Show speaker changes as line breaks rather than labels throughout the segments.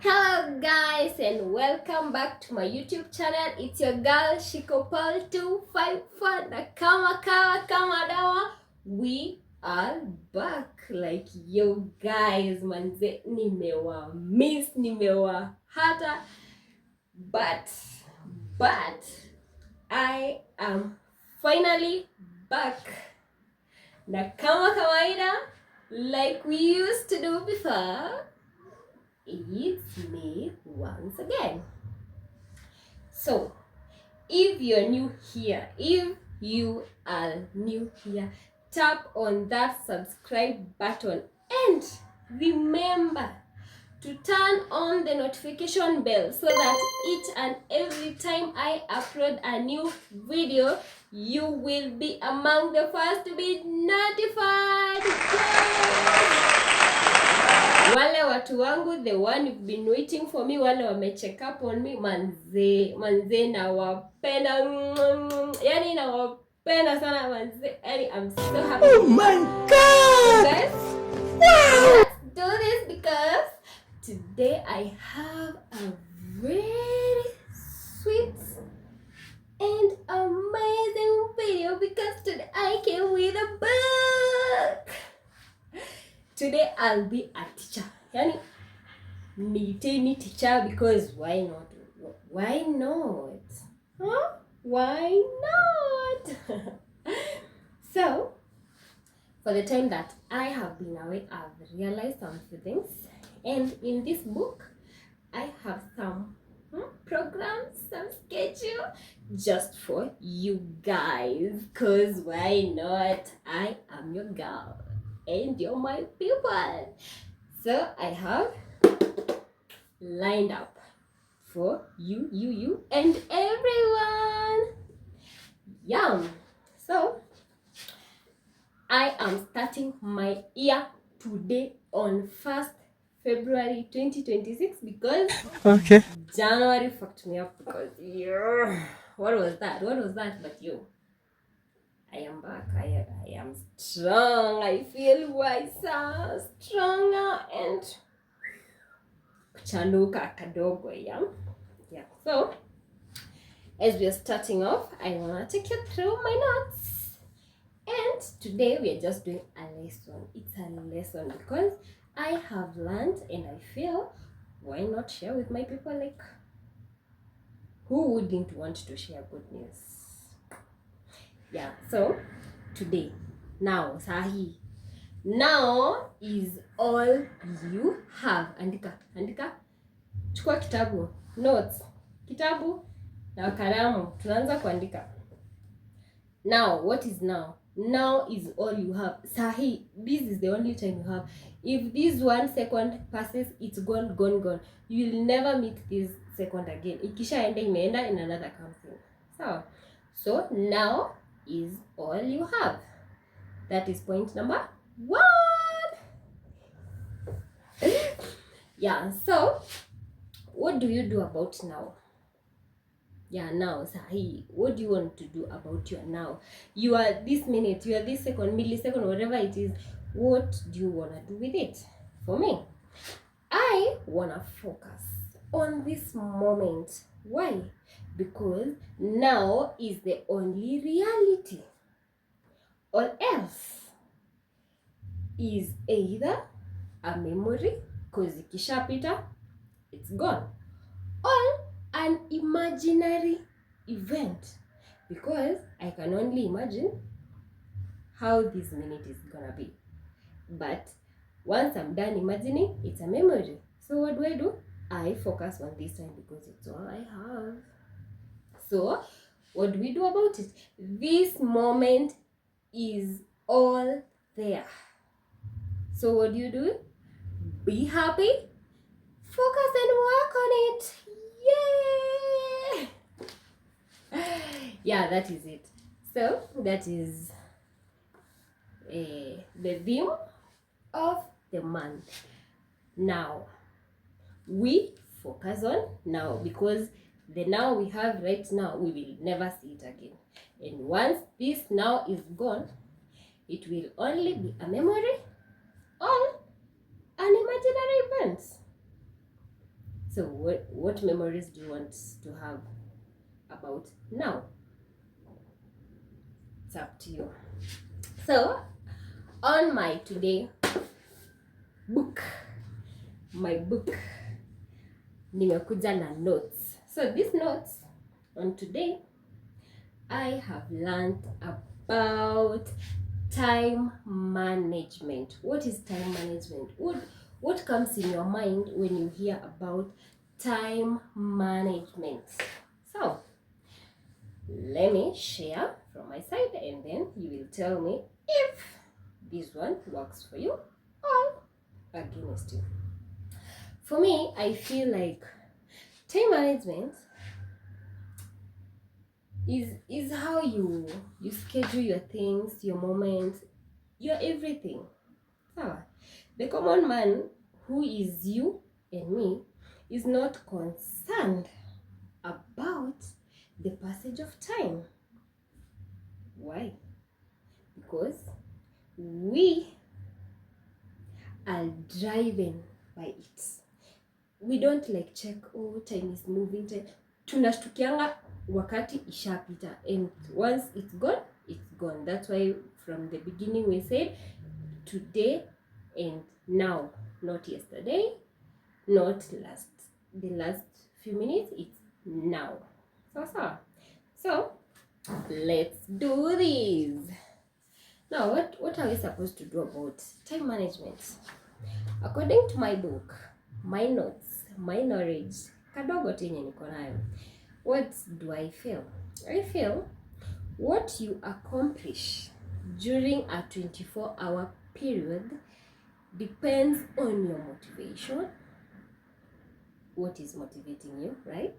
Hello guys and welcome back to my YouTube channel. It's your girl shikupaul254 na kama dawa. We are back. Like yo guys, manze nimewa hata but I am finally back. Na kama kawaida, like we used to do before, it's me once again. So if you are new here, tap on that subscribe button and remember to turn on the notification bell so that each and every time I upload a new video, you will be among the first to be notified. Wale watu wangu, the one you've been waiting for me, wale wame check up on me, manze nawapenda, yani nawapenda sana manze, yani I'm so happy. Oh my God! Guys, wow! Let's do this because today I have a very sweet and amazing video because today I came with a book. Today I'll be a teacher. Yani, me teacher because why not? Why not? Huh? Why not? So, for the time that I have been away, I've realized some few things. And in this book, I have some programs, some schedule just for you guys. Because why not? I am your girl. And you're my people. So I have lined up for you and everyone. Yum. So I am starting my year today on 1st February 2026 because okay, January fucked me up because what was that but you, I am back. I am strong. I feel wiser, stronger, and kuchanuka kadogo. Yeah. So, as we are starting off, I want to take you through my notes. And today we are just doing a lesson. It's a lesson because I have learned and I feel, why not share with my people? Like, who wouldn't want to share good news? Yeah, so today, now is all you have. Andika, chukua kitabu, notes, kitabu na kalamu, tunaanza kuandika. Now, what is now? Now is all you have. Sahi, this is the only time you have. If this 1 second passes, it's gone. You will never meet this second again. Ikishaenda imeenda, in another comes in. So now is all you have. That is point number 1. Yeah, so what do you do about now? Yeah, now, sahi, what do you want to do about your now? You are this minute, you are this second, millisecond, whatever it is. What do you want to do with it? For me, I want to focus on this moment. Why? Because now is the only reality. Or else is either a memory, because ikishapita, it's gone, or an imaginary event, because I can only imagine how this minute is gonna be. But once I'm done imagining, it's a memory. So what do? I focus on this time because it's all I have. So what do we do about it? This moment is all there. So what do? Be happy, focus and work on it. Yay! Yeah, that is it. So that is the theme of the month. Now we focus on now, because the now we have right now, we will never see it again. And once this now is gone, it will only be a memory or an imaginary event. So what memories do you want to have about now? It's up to you. So on my today book, my book, nimekuja na notes. So these notes on today, I have learned about time management. What is time management? What comes in your mind when you hear about time management? So let me share from my side, and then you will tell me if this one works for you or against you. For me, I feel like time management is how you schedule your things, your moments, your everything. The common man, who is you and me, is not concerned about the passage of time. Why? Because we are driven by it. We don't like check, oh, time is moving, time. Tunashtukianga wakati ishapita, and once it's gone, it's gone. That's why from the beginning we said today and now, not yesterday, not the last few minutes, it's now. So let's do this. Now, what are we supposed to do about time management? According to my book, my notes, my knowledge, kadogo tenye niko nayo, what do I feel? I feel what you accomplish during a 24-hour period depends on your motivation. What is motivating you, right?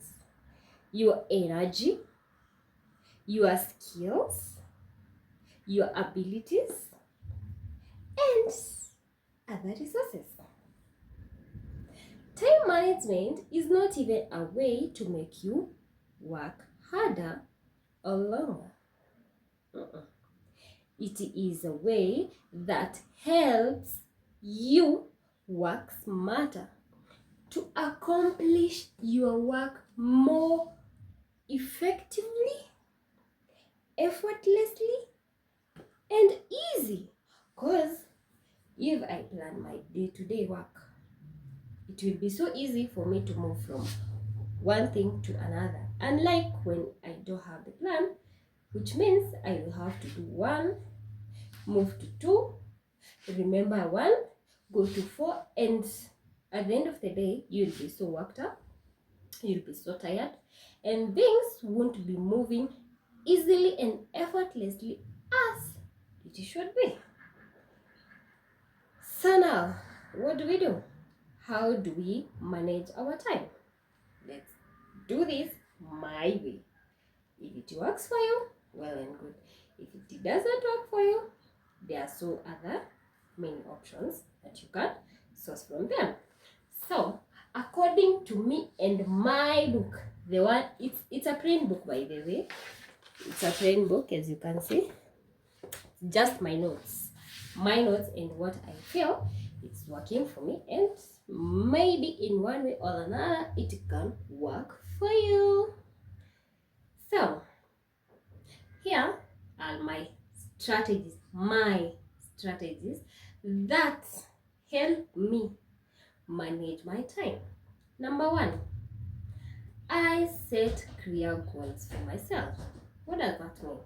Your energy, your skills, your abilities, and other resources. Time management is not even a way to make you work harder or longer. It is a way that helps you work smarter to accomplish your work more effectively, effortlessly, and easy. Because if I plan my day-to-day work, it will be so easy for me to move from one thing to another. Unlike when I don't have the plan, which means I will have to do one, move to two, remember one, go to four, and at the end of the day, you'll be so worked up, you'll be so tired, and things won't be moving easily and effortlessly as it should be. So now, what do? How do we manage our time? Let's do this my way. If it works for you, well and good. If it doesn't work for you, there are so other many options that you can source from them. So, according to me and my book, the one, it's a plain book, by the way. It's a plain book, as you can see. Just my notes and what I feel it's working for me, and maybe in one way or another it can work for you. So here are my strategies that help me manage my time. Number one, I set clear goals for myself. What does that mean?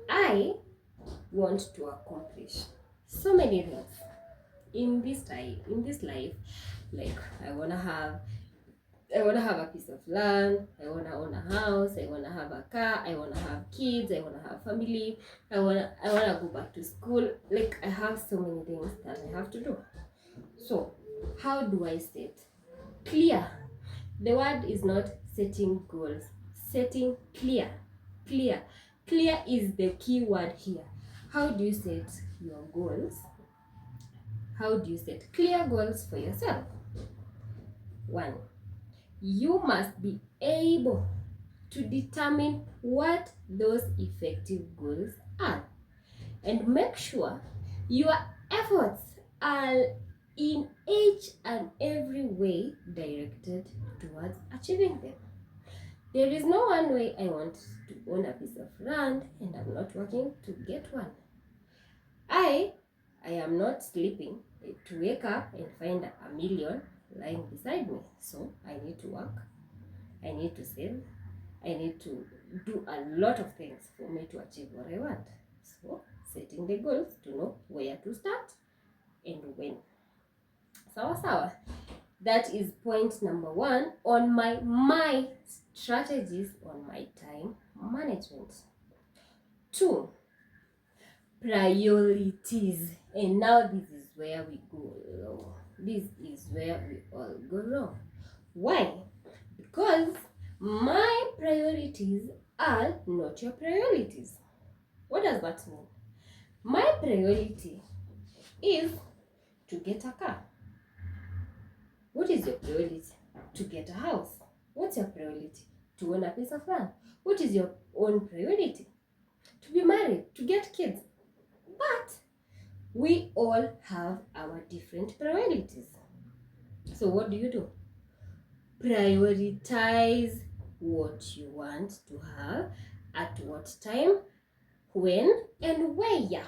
I want to accomplish so many things in this life. Like I wanna have a piece of land, I wanna own a house, I wanna have a car, I wanna have kids, I wanna have family, I wanna go back to school. Like I have so many things that I have to do. So how do I set clear? The word is not setting goals, setting clear. Clear is the key word here. How do you set your goals? How do you set clear goals for yourself? One, you must be able to determine what those effective goals are, and make sure your efforts are in each and every every way directed towards achieving them. There is no one way I want to own a piece of land and I'm not working to get one. I am not sleeping to wake up and find a million lying beside me. So I need to work, I need to save, I need to do a lot of things for me to achieve what I want. So setting the goals to know where to start and when. Sawa. That is point number 1 on my strategies on my time management. 2, priorities. And now this is where we go wrong. This is where we all go wrong. Why? Because my priorities are not your priorities. What does that mean? My priority is to get a car. What is your priority? To get a house. What's your priority? To own a piece of land. What is your own priority? To be married, to get kids. But we all have our different priorities. So what do? Prioritize what you want to have, at what time, when, and where,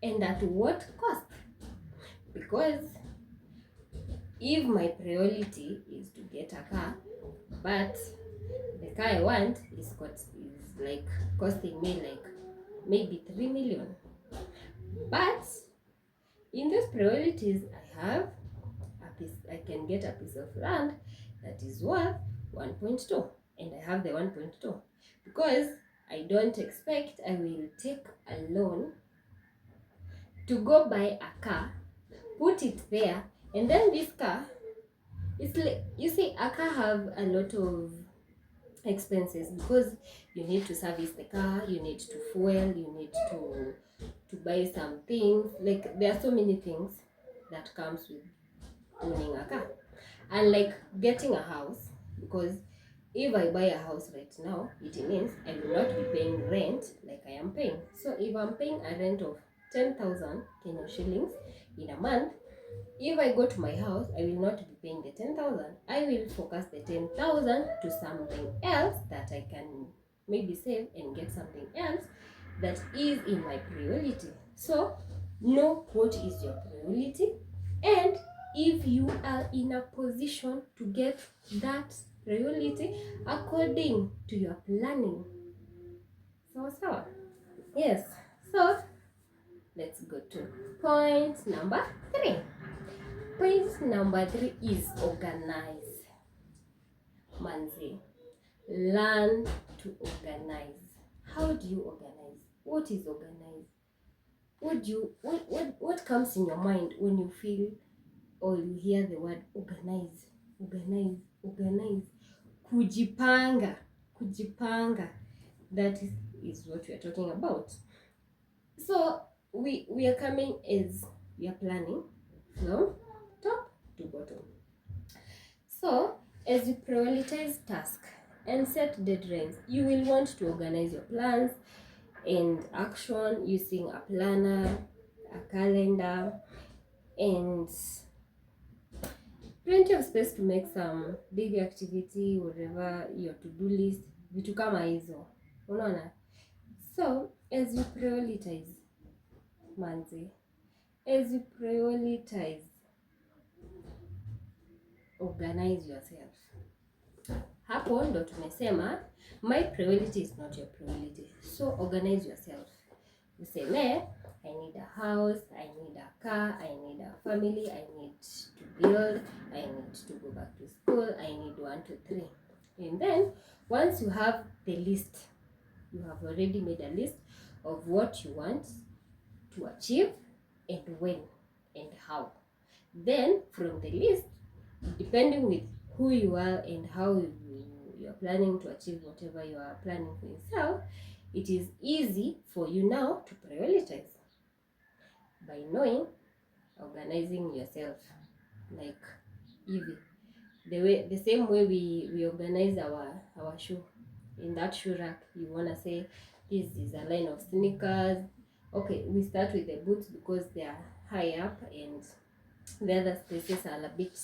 and at what cost. Because if my priority is to get a car, but the car I want is like costing me like maybe 3 million. But in those priorities, I can get a piece of land that is worth 1.2, and I have the 1.2 because I don't expect I will take a loan to go buy a car, put it there, and then this car, it's like, you see, a car have a lot of expenses because you need to service the car, you need to fuel, you need to buy some things. Like, there are so many things that comes with owning a car. And like getting a house, because if I buy a house right now, it means I will not be paying rent like I am paying. So if I'm paying a rent of 10,000 Kenyan shillings in a month, if I go to my house, I will not be paying the 10,000. I will focus the 10,000 to something else that I can maybe save and get something else that is in my priority. So know what is your priority, and if you are in a position to get that priority according to your planning. So yes, so let's go to point number 3. Point number 3 is organize. Manzi, learn to organize. How do you organize? What is organize? What comes in your mind when you feel or you hear the word organize? Organize. Kujipanga. That is what we are talking about. So we are coming as we are planning from top to bottom. So as you prioritize tasks and set deadlines, you will want to organize your plans and action using a planner, a calendar, and plenty of space to make some big activity, whatever your to-do list, vitu kama hizo. Unaona? So as you prioritize, organize yourself. Hapo ndo tumesema my priority is not your priority. So organize yourself. Useme, I need a house, I need a car, I need a family, I need to build, I need to go back to school, I need 1, 2, 3. And then once you have the list, you have already made a list of what you want to achieve and when and how. Then from the list, depending with who you are and how you are planning to achieve whatever you are planning for yourself, it is easy for you now to prioritize by knowing, organizing yourself. Like the same way we organize our shoe. In that shoe rack, you wanna say this is a line of sneakers. Okay, we start with the boots because they are high up and the other spaces are a bit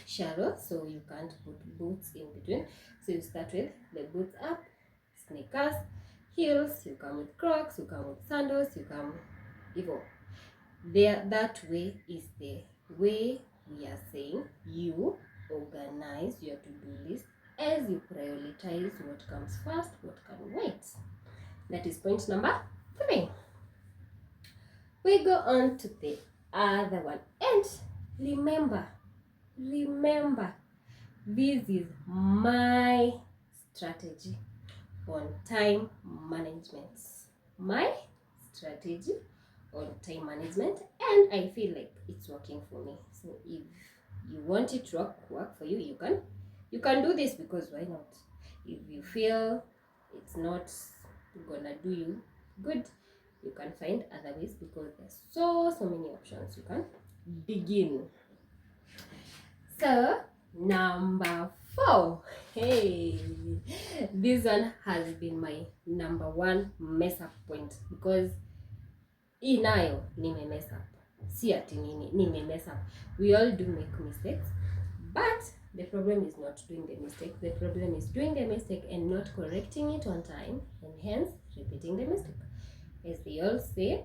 shallow, so you can't put boots in between. So you start with the boots up, sneakers, heels, you come with Crocs, you come with sandals, you come even there. That way is the way we are saying you organize your to-do list as you prioritize what comes first, what can wait. That is point number 3. We go on to the other one. And remember, this is my strategy on time management. My strategy on time management, and I feel like it's working for me. So if you want it to work for you, you can do this, because why not? If you feel it's not gonna do you good, you can find other ways, because there's so many options you can begin. So number 4, hey, this one has been my number 1 mess up point, because hii nayo nime mess up, si ati nime mess up. We all do make mistakes, but the problem is not doing the mistake. The problem is doing the mistake and not correcting it on time, and hence repeating the mistake. As they all say,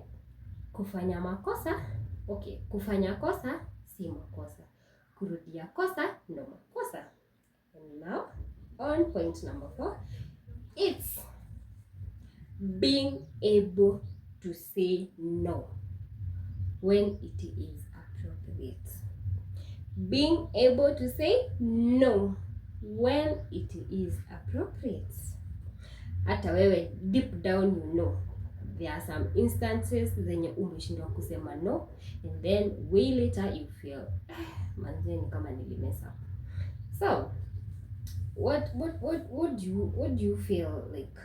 kufanya makosa, okay, kufanya kosa si makosa, kurudia kosa ndo makosa. And now on point number 4, it's being able to say no when it is appropriate. Being able to say no when it is appropriate. Hata wewe deep down you know there are some instances zenye umeshindwa kusema no, and then way later you feel manzeni kama nilimess up. So what do you feel like?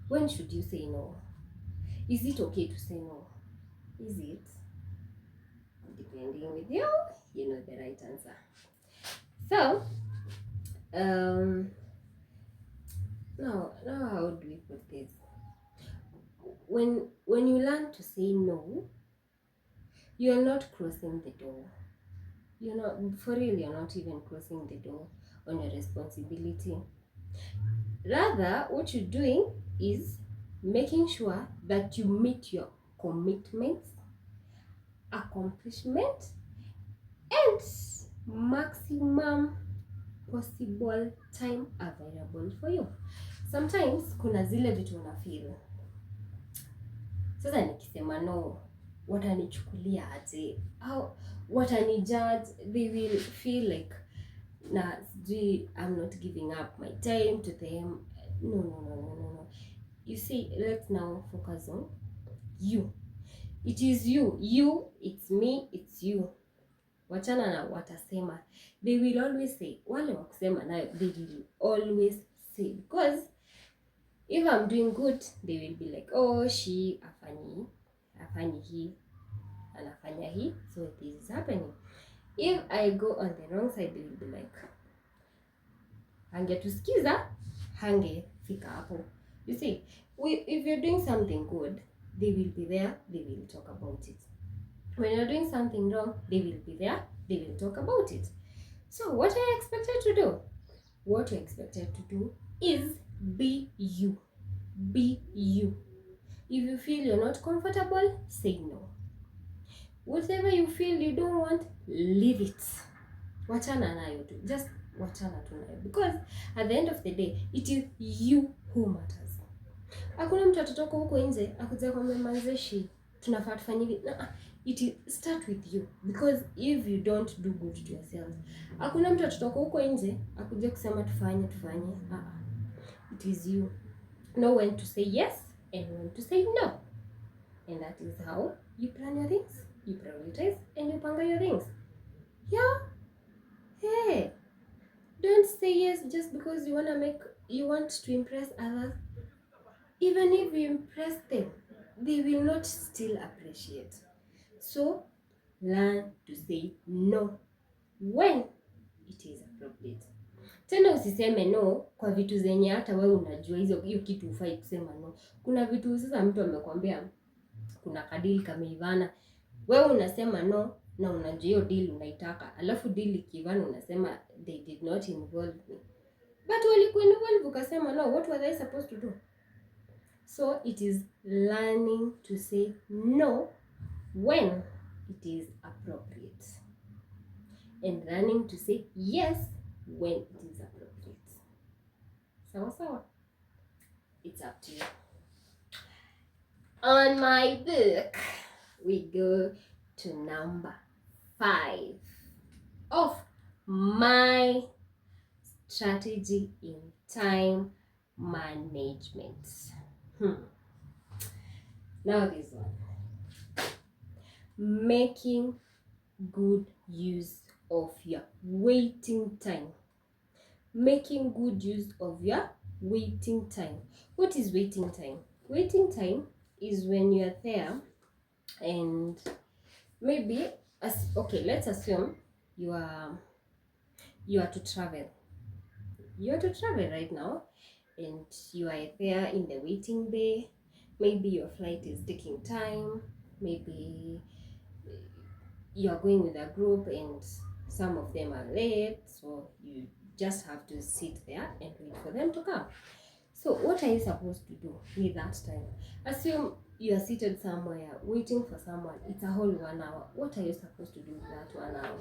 When should you say no? Is it okay to say no? Is it? Depending with you, you know the right answer. So now how do we put this? When you learn to say no, you're not crossing the door. You're not, for real, you're not even crossing the door on your responsibility. Rather, what you're doing is making sure that you meet your commitments, accomplishment, and maximum possible time available for you. Sometimes kuna zile vitu unafeel, sasa nikisema no, watanichukulia aje? How watanijudge? They will feel like I'm not giving up my time to them. No. You see, let's now focus on you. It is you, it's me, it's you. Wachana na watasema. They will always say, wale wakusema nayo, they will always say, because if I'm doing good, they will be like, oh, she afanyi hii, anafanya hii, so this is happening. If I go on the wrong side, they will be like, hangetusikiza, hangefika hapo. You see, if you're doing something good, they will be there, they will talk about it. When you're doing something wrong, they will be there, they will talk about it. So what are you expected to do? What you're expected to do is be you. Be you. If you feel you're not comfortable, say no. Whatever you feel you don't want, leave it. Wachana nayo tu. Just wachana tu nayo. Because at the end of the day, it is you who matters. Hakuna mtu atatoka huko nje akuja kwa manzeshi tunafaa tufanye hivi. It start with you, because if you don't do good to yourself, hakuna mtu atatoka huko nje akuja kusema tufanye. It is you. Know when to say yes and when to say no. And that is how you plan your things, you prioritize, and you panga your things. Yeah. Hey, don't say yes just because you want to impress others. Even if you impress them, they will not still appreciate. So learn to say no when it is appropriate. Tena usiseme no kwa vitu zenye hata wewe unajua hiyo kitu hufai kusema no. Kuna vitu sasa mtu amekwambia kuna kadili kameivana, wewe unasema no, na unajua hiyo deal unaitaka, alafu deal ikivana unasema they did not involve me, but walikuinvolve ukasema no, what was I supposed to do? So it is learning to say no when it is appropriate, and learning to say yes when it is appropriate. Sawa. It's up to you. On my book, we go to number 5 of my strategy in time management. Now this one. Making good use of your waiting time. Making good use of your waiting time. What is waiting time? Waiting time is when you are there and maybe, okay, let's assume you are to travel. You are to travel right now, and you are there in the waiting bay. Maybe your flight is taking time. Maybe you are going with a group and some of them are late, so you just have to sit there and wait for them to come. So what are you supposed to do with that time? Assume you are seated somewhere waiting for someone. It's a whole 1 hour. What are you supposed to do with that 1 hour?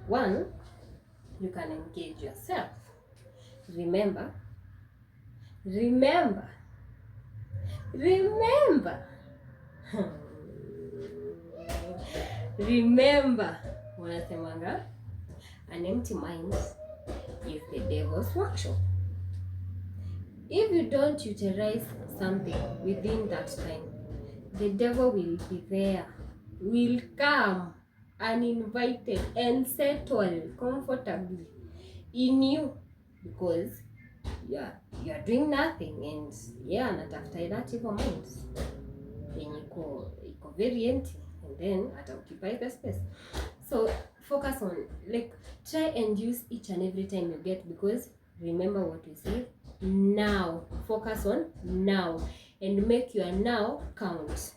One, you can engage yourself. Remember, wanasemanga, an empty mind is the devil's workshop. If you don't utilize something within that time, the devil will be there, will come uninvited and settle comfortably in you, because you are doing nothing, and anatafuta that evil mind yenye iko very empty, and then occupy the space. So focus on, like, try and use each and every time you get, because remember what we say, now. Focus on now and make your now count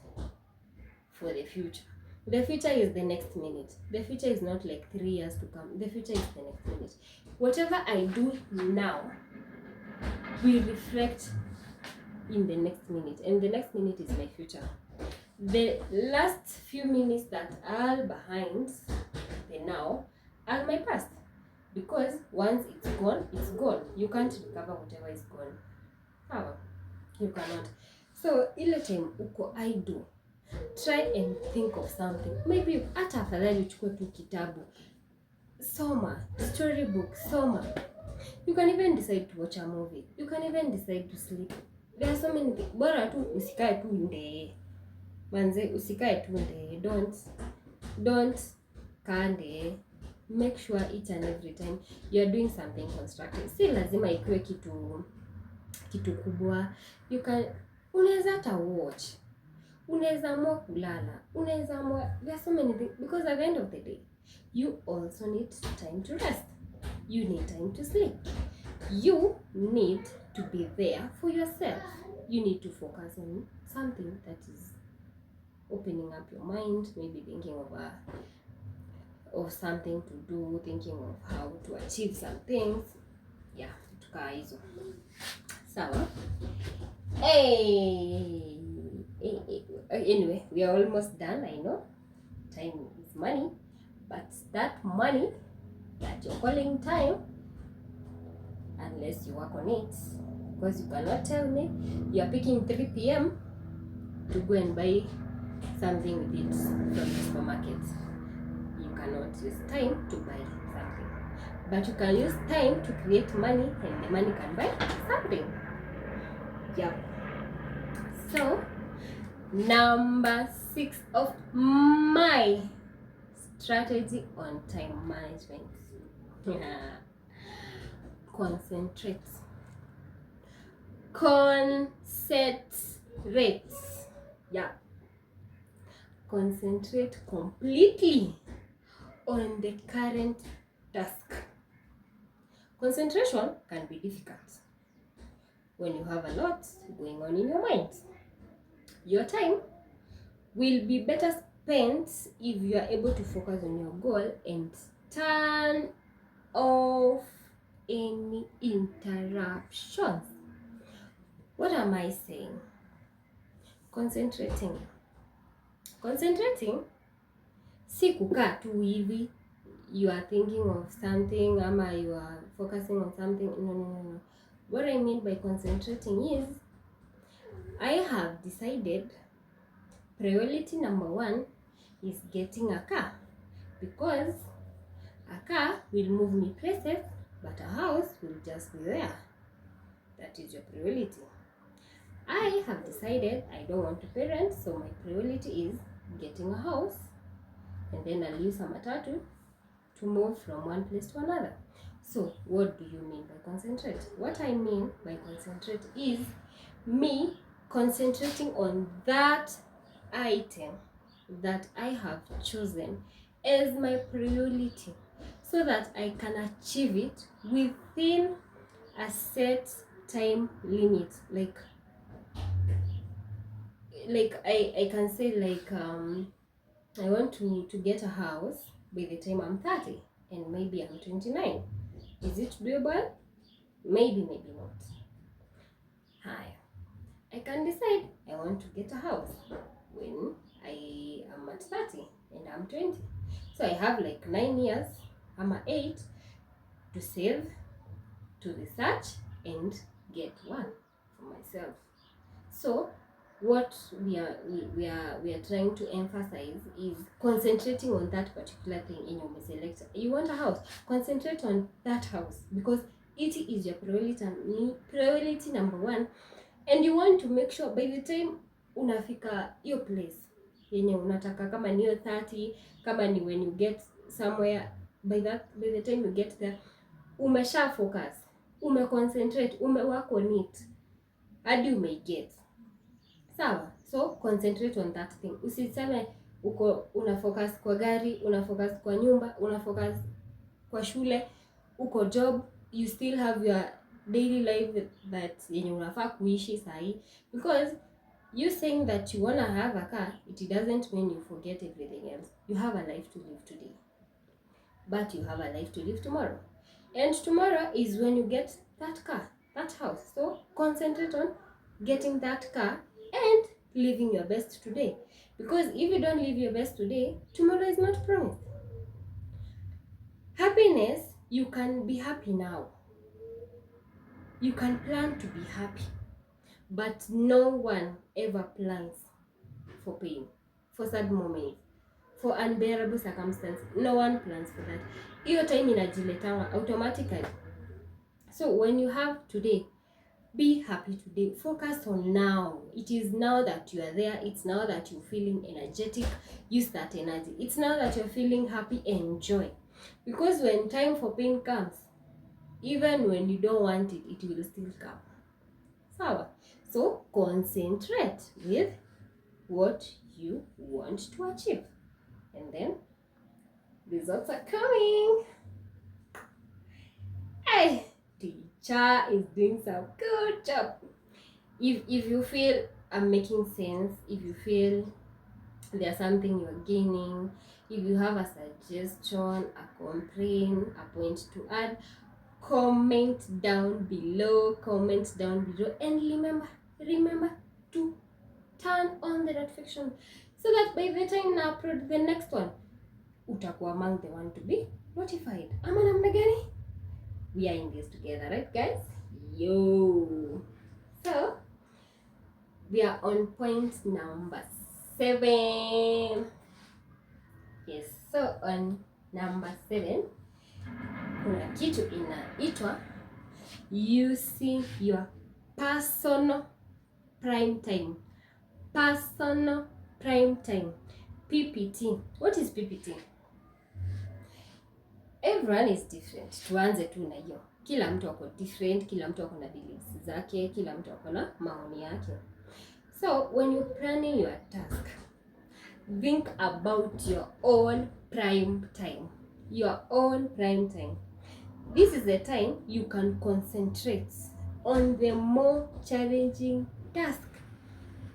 for the future. The future is the next minute. The future is not like 3 years to come. The future is the next minute. Whatever I do now will reflect in the next minute, and the next minute is my future. The last few minutes that are behind the now are my past, because once it's gone, it's gone. You can't recover whatever is gone. How? You cannot. So ile time uko idle, try and think of something. Maybe hata afadhali uchukue tu kitabu, soma, storybook, soma. You can even decide to watch a movie. You can even decide to sleep. There are so many things. Bora tu usikae tu ndee. Manze, usikae tu ndee. Don't kande. Make sure each and every time you are doing something constructive. Si lazima ikuwe kitu kubwa. You can, unaweza hata watch. Unaweza amua kulala. Unaweza amua, there are so many things, because at the end of the day, you also need time to rest. You need time to sleep. You need to be there for yourself. You need to focus on something that is opening up your mind, maybe thinking of something to do, thinking of how to achieve some things. Yeah, tukaa hizo. Sawa. Anyway, we are almost done. I know time is money, but that money that you're calling time, unless you work on it, because you cannot tell me you are picking 3 p.m. to go and buy something with it from the supermarket. You cannot use time to buy something, but you can use time to create money, and the money can buy something. Yeah. So number 6 of my strategy on time management. Concentrate. Yeah. Concentrate completely on the current task. Concentration can be difficult when you have a lot going on in your mind. Your time will be better depends if you are able to focus on your goal and turn off any interruptions. What am I saying? Concentrating si kukaa tu hivi you are thinking of something ama you are focusing on something. No. What I mean by concentrating is I have decided priority number 1 is getting a car, because a car will move me places, but a house will just be there. That is your priority. I have decided I don't want to parent, so my priority is getting a house, and then I'll use a matatu to move from one place to another. So what do you mean by concentrate? What I mean by concentrate is me concentrating on that item that I have chosen as my priority, so that I can achieve it within a set time limit. Like I can say, like I want to get a house by the time I'm 30 and maybe I'm 29. Is it doable? Maybe not. Hi. I can decide I want to get a house when I am at 30 and I'm 20. So I have like 9 years, I'm at 8 to save, to research and get one for myself. So what we are trying to emphasize is concentrating on that particular thing in your select. You want a house, concentrate on that house, because it is your priority number 1, and you want to make sure by the time unafika your place yenye unataka, kama ni 30, kama ni when you get somewhere, by the time you get there umesha focus, concentrate, work on it hadi get. Sawa? So concentrate on that thing. Usiseme una focus kwa gari, una focus kwa nyumba, una focus kwa shule, uko job, you still have your daily life that yenye unafaa kuishi sahi. Because you saying that you wanna have a car, it doesn't mean you forget everything else. You have a life to live today, but you have a life to live tomorrow, and tomorrow is when you get that car, that house. So concentrate on getting that car and living your best today, because if you don't live your best today, tomorrow is not promised. Happiness, you can be happy now, you can plan to be happy, but no one ever plans for pain, for sad moments, for unbearable circumstances. No one plans for that. Hiyo time inajiletanga automatically. So when you have today, be happy today. Focus on now. It is now that you are there. It's now that you're feeling energetic. Use that energy. It's now that you're feeling happy. Enjoy. Because when time for pain comes, even when you don't want it, it will still come. So concentrate with what you want to achieve, and then results are coming. Hey, teacher is doing some good job. If you feel I'm making sense, if you feel there's something you're gaining, if you have a suggestion, a complaint, a point to add, comment down below, and remember to turn on the notification, so that by the time I upload the next one, utakuwa among the one to be notified. Ama namna gani? We are in this together, right guys? Yo! So we are on point number 7. Yes, so on number 7 kuna kitu inaitwa using your personal prime time. Personal prime time, PPT. What is PPT? Everyone is different. Tuanze tu na hiyo. Kila mtu ako different, kila mtu ako na beliefs zake, kila mtu ako na maoni yake. So when you planning your task, think about your own prime time. Your own prime time. This is the time you can concentrate on the more challenging task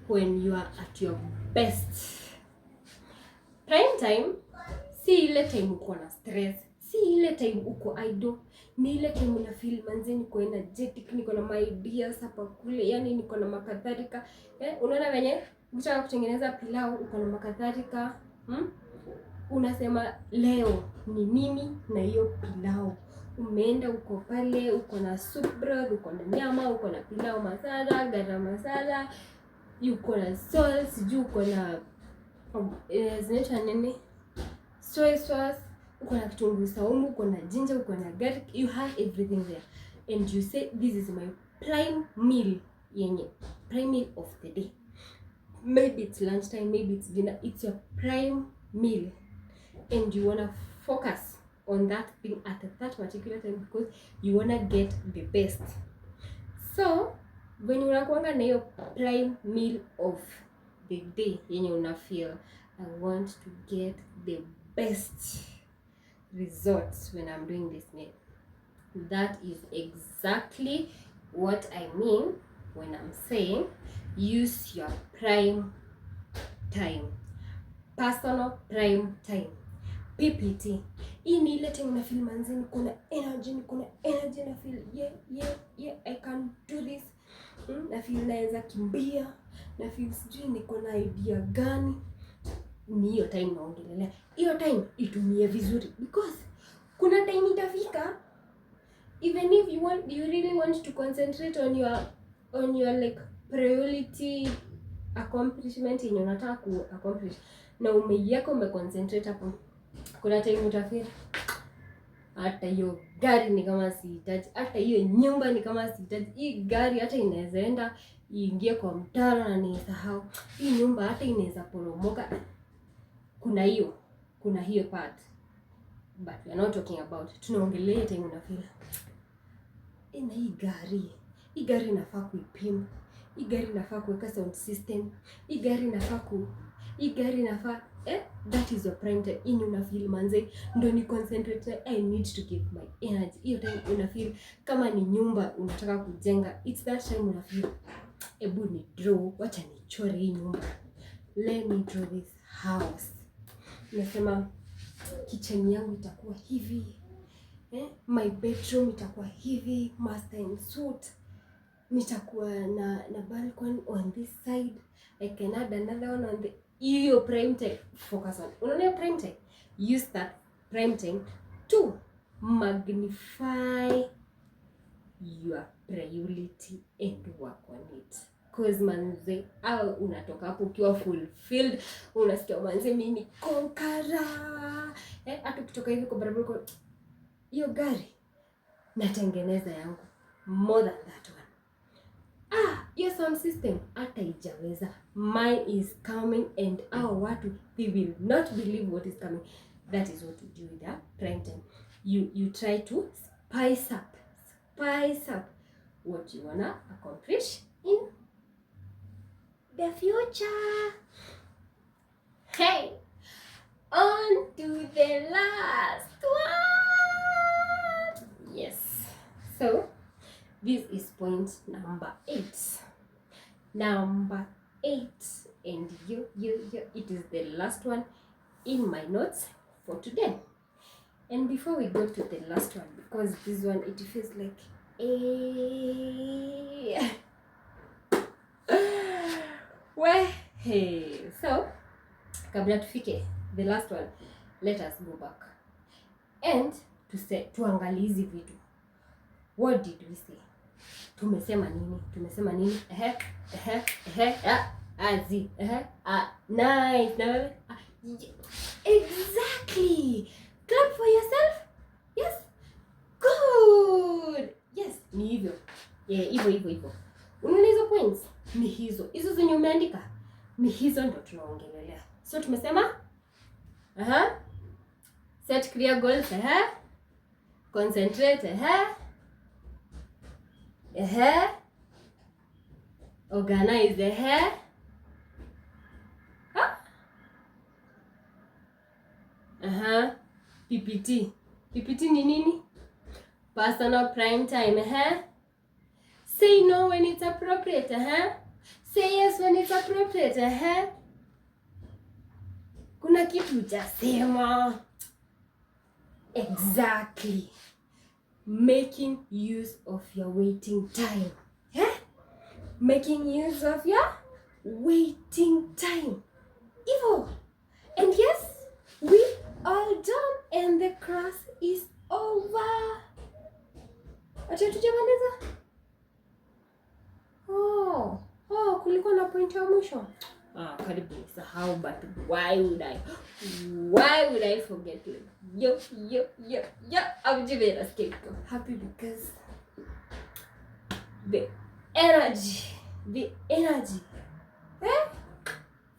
when you are at your best. Prime time si ile time uko na stress, si ile time uko idle, ni ile time una feel manze niko energetic, niko na my ideas hapa kule, yani niko na makadhalika. Unaona venye ukitaka kutengeneza pilau uko na makadhalika, unasema leo ni mimi na hiyo pilau. Umeenda uko pale, uko na soup broth, uko na nyama, uko na pilau masala, garam masala, uko na sauce, sijui uko na zinaitwa nini, soy sauce, uko na kitunguu saumu, uko na ginger, uko na garlic, you have everything there, and you say this is my prime meal, yenye prime meal of the day. Maybe it's lunchtime, maybe it's dinner, it's your prime meal, and you wanna focus on that thing at that particular time because you wanna get the best. So when you unakuanga na hiyo prime meal of the day yenye una feel I want to get the best results when I'm doing this meal, that is exactly what I mean when I'm saying use your prime time, personal prime time. PPT. Hii ni ile time una feel manzi niko na energy, na feel yeah I can do this. Na feel naweza kimbia, na feel sijui niko na idea gani. Ni hiyo time naongelelea. Hiyo time itumie vizuri because kuna time itafika, even if you really want to concentrate on your like priority accomplishment yenye unataka ku accomplish, na umeiweka umeconcentrate hapo, kuna time utafeel hata hiyo gari ni kama sihitaji, hata hiyo nyumba ni kama sihitaji, hii gari hata inaweza enda iingie kwa mtaro na nisahau, hii nyumba hata inaweza poromoka. Kuna hiyo part, but we are not talking about, tunaongelea time unafeel ina hii gari inafaa kuipima, hii gari inafaa kuweka sound system, hii gari inafaa that is your prime time. In una feel manze ndo ni concentrate, I need to give my energy. Hiyo time una feel kama ni nyumba unataka kujenga, it's that time una feel ebu ni draw, wacha nichore hii nyumba, let me draw this house. Nasema kitchen yangu itakuwa hivi, my bedroom itakuwa hivi, master in suite, nitakuwa na balcony on this side, I can add another one on the hiyo prime time. Focus on, unaona prime time, use that prime time to magnify your priority and work on it, cause manze au unatoka hapo ukiwa fulfilled, unasikia manze mimi ni conqueror. Hata kutoka hivi kwa barabara hiyo gari natengeneza yangu more than that one. Your sound system hata ijaweza, mine is coming, and our watu they will not believe what is coming. That is what you do with the prime time. You try to spice up what you wanna accomplish in the future. Hey, on to the last one. Yes, so this is point number 8. Number 8, and it is the last one in my notes for today. And before we go to the last one, because this one it feels like so kabla tufike the last one, let us go back and tuangalie hizi vitu. What did we say? Tumesema nini? Nice. Exactly. Clap for yourself. Yes. Good. Yes, ni hivyo. Hivyo. Unaona hizo points? Ni hizo zenye umeandika. Ni hizo ndo tunaongelelea. So tumesema set clear goals, concentrate, organize, PPT ni nini? Personal prime time, say no when it's appropriate, say yes when it's appropriate, kuna kitu hujasema. Exactly. Making use of your waiting time. Making use of your waiting time. Evil. And yes, we are done and the class is over. Acha tujamaliza. Kulikuwa na point ya mwisho. Karibu nisahau, but why would I forget it? Yo, I'm giving a scapegoat. Happy because the energy.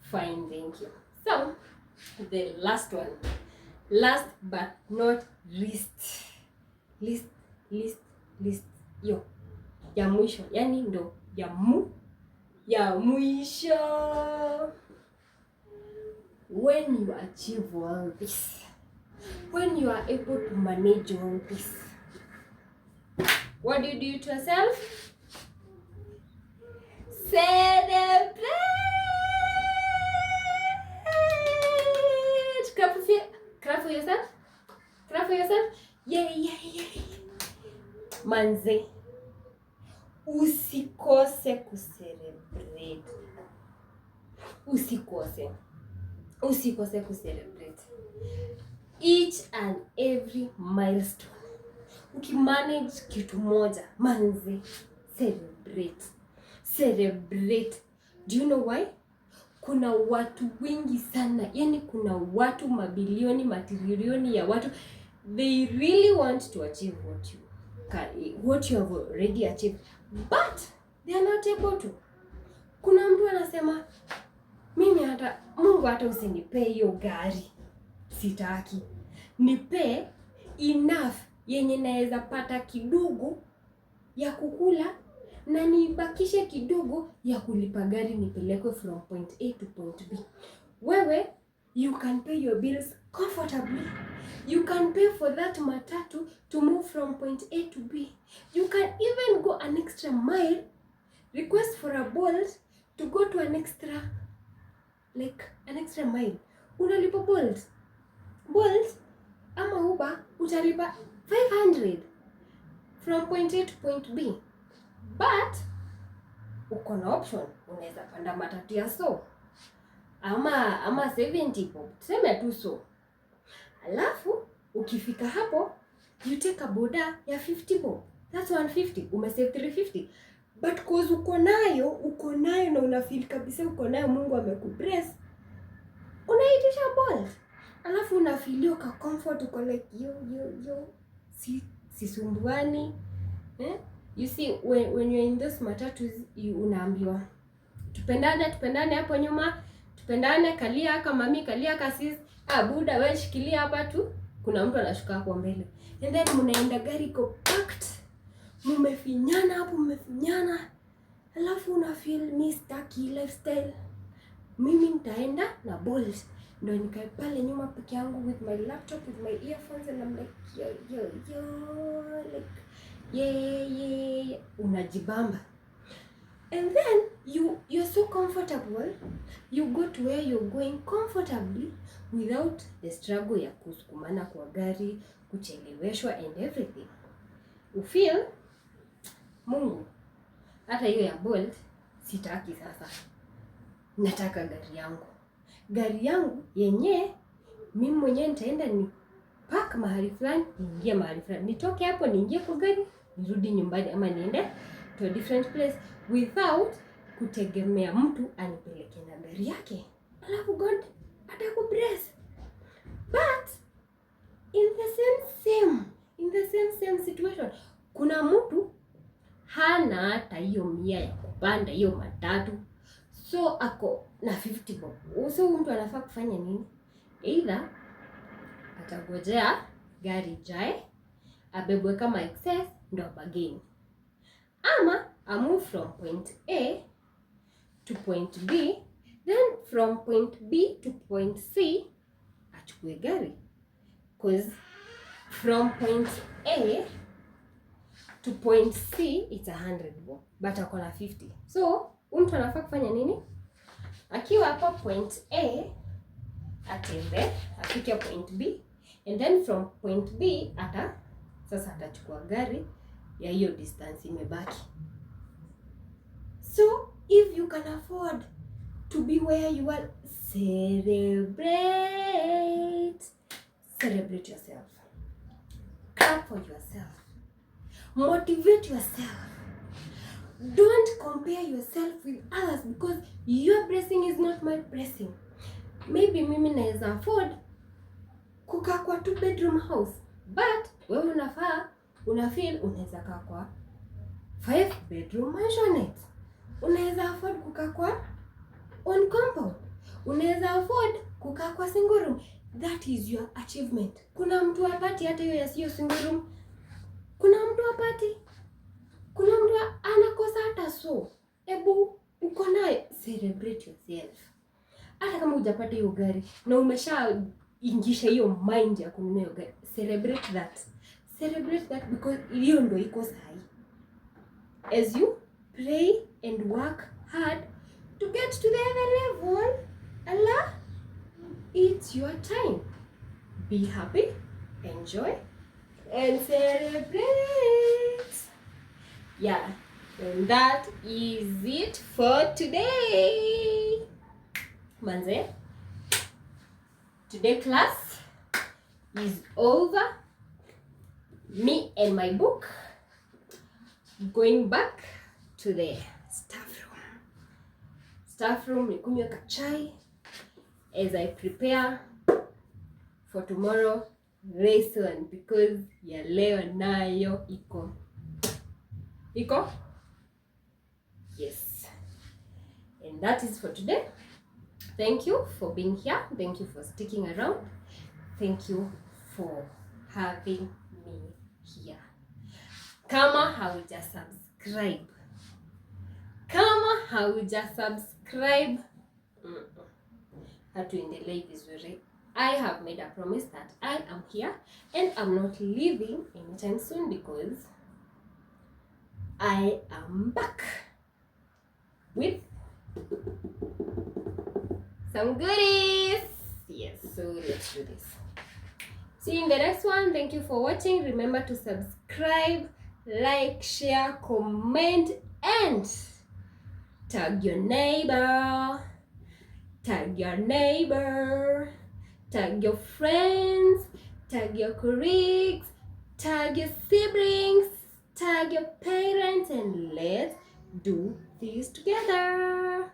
Fine, thank you. So, the last one. Last but not least. Yo. Ya mwisho. Yani ndo ya mwisho. When you achieve all this, when you are able to manage all this, what do you do to yourself? Celebrate! Clap for yourself. Clap for yourself. Yeah. Manze, usikose kucelebrate. Usikose kucelebrate each and every milestone. Ukimanage kitu moja, manze, celebrate. Do you know why? Kuna watu wengi sana, yani kuna watu mabilioni, matrilioni ya watu, they really want to achieve what you have already achieved, but they are not able to. Kuna mtu anasema, mimi Mungu hata usinipee hiyo gari, sitaki. Nipe enough yenye naweza pata kidogo ya kukula na nibakishe kidogo ya kulipa gari nipelekwe from point A to point B. Wewe, you can pay your bills comfortably. You can pay for that matatu to move from point A to B. You can even go an extra mile, request for a Bolt to go to an extra mile. Unalipa Bolt ama Uber utalipa 500 from point A to point B. But uko na option, unaweza panda matatu ya ama 70 bob, tuseme tu alafu ukifika hapo you take a boda ya 50 bob, that's 150, umesave 350. But cause uko nayo na unafeel kabisa uko nayo, Mungu amekubless, unaitisha Bolt, alafu unafeel uko comfort, uko like yo sisumbuani. You see, when you're in those matatus, unaambiwa tupendane hapo nyuma, kalia kama mami, kalia kasis, buda wewe shikilia hapa tu, kuna mtu anashuka hapo mbele, and then mnaenda gari iko packed, mmefinyana, alafu una feel me stuck lifestyle. Mimi nitaenda na Bolt, ndio nikae pale nyuma peke yangu with my laptop, with my earphones, and I'm like yo like yeah, unajibamba. And then you're so comfortable, you go to where you're going comfortably without the struggle ya kusukumana kwa gari, kucheleweshwa and everything. Ufeel Mungu, hata hiyo ya Bolt sitaki sasa. Nataka gari yangu yenye mimi mwenyewe nitaenda ni park mahali fulani, niingie mahali fulani, nitoke hapo niingie kwa gari, nirudi nyumbani ama niende to a different place without kutegemea mtu anipeleke na gari yake. Alafu God atakubless. But in the same situation, kuna mtu hana hata hiyo 100 ya kupanda hiyo matatu, so ako na 50 bob. So mtu anafaa kufanya nini? Either atagojea gari jae, abebwe kama excess ndo bageni, ama move from point A to point B, then from point B to point C achukue gari, cause from point A to point C it's 100 bob, but akona 50. So mtu anafaa kufanya nini? Akiwa hapo point A atembee afike point B, and then from point B sasa atachukua gari ya hiyo distance imebaki. So if you can afford to be where you are, celebrate yourself, clap for yourself, motivate yourself. Don't compare yourself with others, because your blessing is not my blessing. Maybe mimi naweza afford kukaa kwa 2-bedroom house, but wewe unafeel unaweza kaa kwa 5-bedroom mansionette. Unaweza afford kukaa kwa on compound. Unaweza afford kukaa kwa single room. That is your achievement. Kuna mtu apati hata hiyo yasiyo single room. Kuna mtu apati. Kuna mtu anakosa hata so. Ebu uko nayo, celebrate yourself. Hata kama hujapata hiyo gari na umesha ingisha hiyo mind ya kununua hiyo gari, celebrate that. Celebrate that, because hiyo ndio iko sahi. As you pray and work hard to get to the other level, Allah, it's your time. Be happy, enjoy, and celebrate. Yeah, and that is it for today. Manze, today class is over. Me and my book going back to the staff room nikunywe kachai as I prepare for tomorrow lesson, because ya leo nayo iko yes. And that is for today. Thank you for being here. Thank you for sticking around. Thank you for having me here. Kama hauja subscribe, hatuendelei vizuri. I have made a promise that I am here and I'm not leaving anytime soon, because I am back with some goodies. Yes, so let's do this. See you in the next one. Thank you for watching. Remember to subscribe, like, share, comment, and tag your neighbor, tag your friends, tag your colleagues, tag your siblings, tag your parents, and let's do this together.